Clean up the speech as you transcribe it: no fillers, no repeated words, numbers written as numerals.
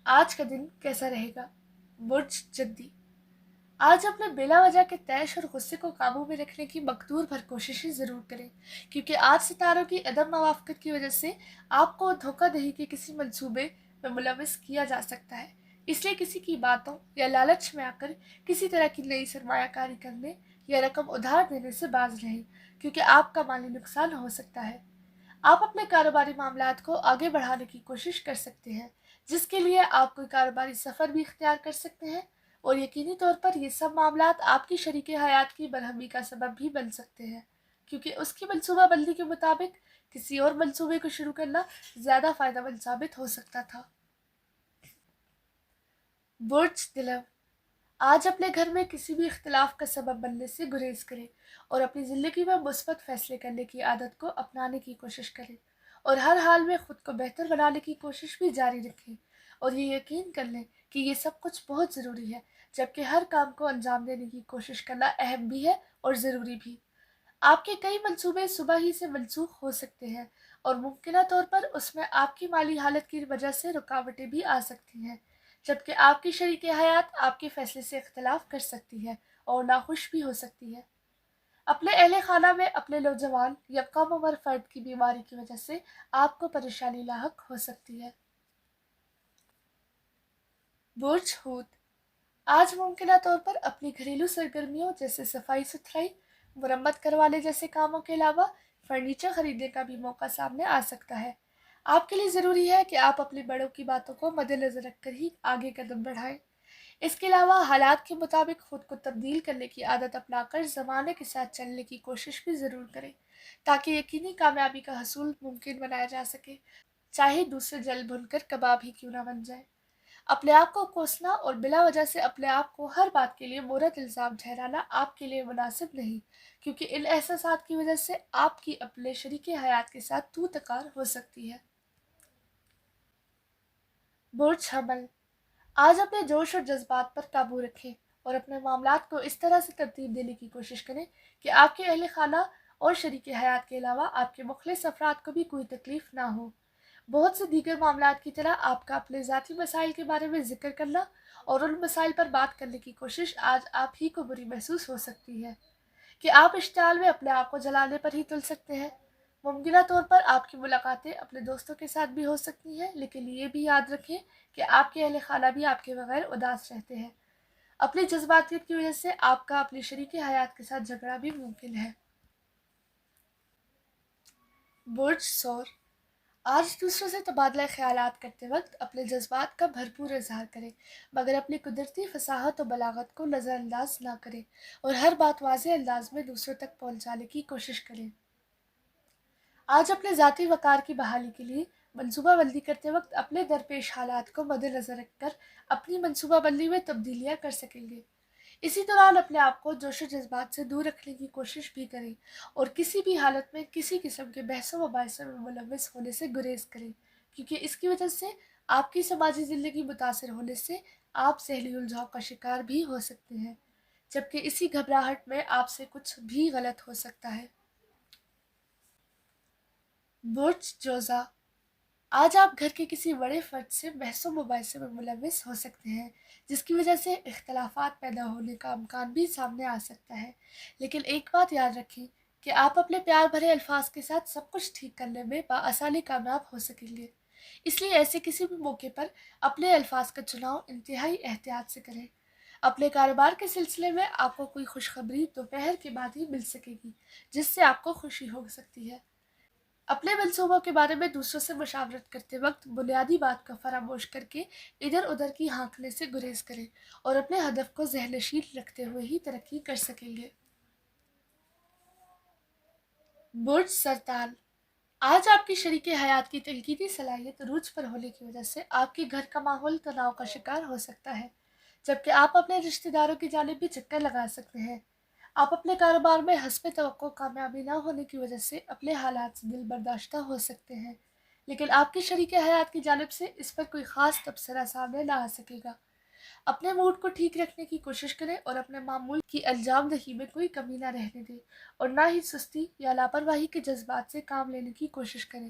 آج کا دن کیسا رہے گا؟ برج جدی۔ آج اپنے بلا وجہ کے طیش اور غصے کو قابو میں رکھنے کی مقدور بھر کوششیں ضرور کریں، کیونکہ آج ستاروں کی عدم موافقت کی وجہ سے آپ کو دھوکہ دہی کے کسی منصوبے میں ملوث کیا جا سکتا ہے۔ اس لیے کسی کی باتوں یا لالچ میں آ کر کسی طرح کی نئی سرمایہ کاری کرنے یا رقم ادھار دینے سے باز رہیں، کیونکہ آپ کا مالی نقصان ہو سکتا ہے۔ آپ اپنے کاروباری معاملات کو آگے بڑھانے کی کوشش کر سکتے ہیں، جس کے لیے آپ کوئی کاروباری سفر بھی اختیار کر سکتے ہیں، اور یقینی طور پر یہ سب معاملات آپ کی شریک حیات کی برہمی کا سبب بھی بن سکتے ہیں، کیونکہ اس کی منصوبہ بندی کے مطابق کسی اور منصوبے کو شروع کرنا زیادہ فائدہ مند ثابت ہو سکتا تھا۔ برج دلو۔ آج اپنے گھر میں کسی بھی اختلاف کا سبب بننے سے گریز کریں اور اپنی زندگی میں مثبت فیصلے کرنے کی عادت کو اپنانے کی کوشش کریں، اور ہر حال میں خود کو بہتر بنانے کی کوشش بھی جاری رکھیں، اور یہ یقین کر لیں کہ یہ سب کچھ بہت ضروری ہے، جبکہ ہر کام کو انجام دینے کی کوشش کرنا اہم بھی ہے اور ضروری بھی۔ آپ کے کئی منصوبے صبح ہی سے منسوخ ہو سکتے ہیں، اور ممکنہ طور پر اس میں آپ کی مالی حالت کی وجہ سے رکاوٹیں بھی آ سکتی ہیں، جبکہ آپ کی شریک حیات آپ کے فیصلے سے اختلاف کر سکتی ہے اور ناخوش بھی ہو سکتی ہے۔ اپنے اہل خانہ میں اپنے نوجوان یا کم عمر فرد کی بیماری کی وجہ سے آپ کو پریشانی لاحق ہو سکتی ہے۔ برج حوت۔ آج ممکنہ طور پر اپنی گھریلو سرگرمیوں جیسے صفائی ستھرائی، مرمت کروانے جیسے کاموں کے علاوہ فرنیچر خریدنے کا بھی موقع سامنے آ سکتا ہے۔ آپ کے لیے ضروری ہے کہ آپ اپنے بڑوں کی باتوں کو مد نظر رکھ کر ہی آگے قدم بڑھائیں۔ اس کے علاوہ حالات کے مطابق خود کو تبدیل کرنے کی عادت اپنا کر زمانے کے ساتھ چلنے کی کوشش بھی ضرور کریں، تاکہ یقینی کامیابی کا حصول ممکن بنایا جا سکے، چاہے دوسرے جل بھن کر کباب ہی کیوں نہ بن جائے۔ اپنے آپ کو کوسنا اور بلا وجہ سے اپنے آپ کو ہر بات کے لیے مورد الزام ٹھہرانا آپ کے لیے مناسب نہیں، کیونکہ ان احساسات کی وجہ سے آپ کی اپنے شریک حیات کے ساتھ تو تکار ہو سکتی ہے۔ برج حمل۔ آج اپنے جوش اور جذبات پر قابو رکھیں اور اپنے معاملات کو اس طرح سے ترتیب دینے کی کوشش کریں کہ آپ کے اہل خانہ اور شریک حیات کے علاوہ آپ کے مخلص افراد کو بھی کوئی تکلیف نہ ہو۔ بہت سے دیگر معاملات کی طرح آپ کا اپنے ذاتی مسائل کے بارے میں ذکر کرنا اور ان مسائل پر بات کرنے کی کوشش آج آپ ہی کو بری محسوس ہو سکتی ہے، کہ آپ اشتعال میں اپنے آپ کو جلانے پر ہی تل سکتے ہیں۔ ممکنہ طور پر آپ کی ملاقاتیں اپنے دوستوں کے ساتھ بھی ہو سکتی ہیں، لیکن یہ بھی یاد رکھیں کہ آپ کے اہل خانہ بھی آپ کے بغیر اداس رہتے ہیں۔ اپنی جذباتیت کی وجہ سے آپ کا اپنی شریک حیات کے ساتھ جھگڑا بھی ممکن ہے۔ برج ثور۔ آج دوسروں سے تبادلہ خیالات کرتے وقت اپنے جذبات کا بھرپور اظہار کریں، مگر اپنی قدرتی فصاحت و بلاغت کو نظر انداز نہ کریں، اور ہر بات واضح انداز میں دوسروں تک پہنچانے کی کوشش کریں۔ آج اپنے ذاتی وقار کی بحالی کے لیے منصوبہ بندی کرتے وقت اپنے درپیش حالات کو مد نظر رکھ کر اپنی منصوبہ بندی میں تبدیلیاں کر سکیں گے۔ اسی دوران اپنے آپ کو جوش و جذبات سے دور رکھنے کی کوشش بھی کریں، اور کسی بھی حالت میں کسی قسم کے بحث و مباحثے میں ملوث ہونے سے گریز کریں، کیونکہ اس کی وجہ سے آپ کی سماجی زندگی متاثر ہونے سے آپ ذہنی الجھاؤ کا شکار بھی ہو سکتے ہیں، جبکہ اسی گھبراہٹ میں آپ سے کچھ بھی غلط ہو سکتا ہے۔ برج جوزا۔ آج آپ گھر کے کسی بڑے فرد سے بحث و مباحثے میں ملوث ہو سکتے ہیں، جس کی وجہ سے اختلافات پیدا ہونے کا امکان بھی سامنے آ سکتا ہے، لیکن ایک بات یاد رکھیں کہ آپ اپنے پیار بھرے الفاظ کے ساتھ سب کچھ ٹھیک کرنے میں بآسانی کامیاب ہو سکیں گے۔ اس لیے ایسے کسی بھی موقع پر اپنے الفاظ کا چناؤ انتہائی احتیاط سے کریں۔ اپنے کاروبار کے سلسلے میں آپ کو کوئی خوشخبری دوپہر کے بعد ہی مل سکے گی، جس سے آپ کو خوشی ہو سکتی ہے۔ اپنے منصوبوں کے بارے میں دوسروں سے مشاورت کرتے وقت بنیادی بات کا فراموش کر کے ادھر ادھر کی ہانکنے سے گریز کریں، اور اپنے ہدف کو ذہن نشین رکھتے ہوئے ہی ترقی کر سکیں گے۔ برج سرطان۔ آج آپ کی شریک حیات کی تنقیدی صلاحیت عروج پر ہونے کی وجہ سے آپ کے گھر کا ماحول تناؤ کا شکار ہو سکتا ہے، جبکہ آپ اپنے رشتہ داروں کی جانب بھی چکر لگا سکتے ہیں۔ آپ اپنے کاروبار میں حسب توقع کامیابی نہ ہونے کی وجہ سے اپنے حالات سے دل برداشتہ ہو سکتے ہیں، لیکن آپ کی شریک حیات کی جانب سے اس پر کوئی خاص تبصرہ سامنے نہ آ سکے گا۔ اپنے موڈ کو ٹھیک رکھنے کی کوشش کریں اور اپنے معمول کی انجام دہی میں کوئی کمی نہ رہنے دیں، اور نہ ہی سستی یا لاپرواہی کے جذبات سے کام لینے کی کوشش کریں،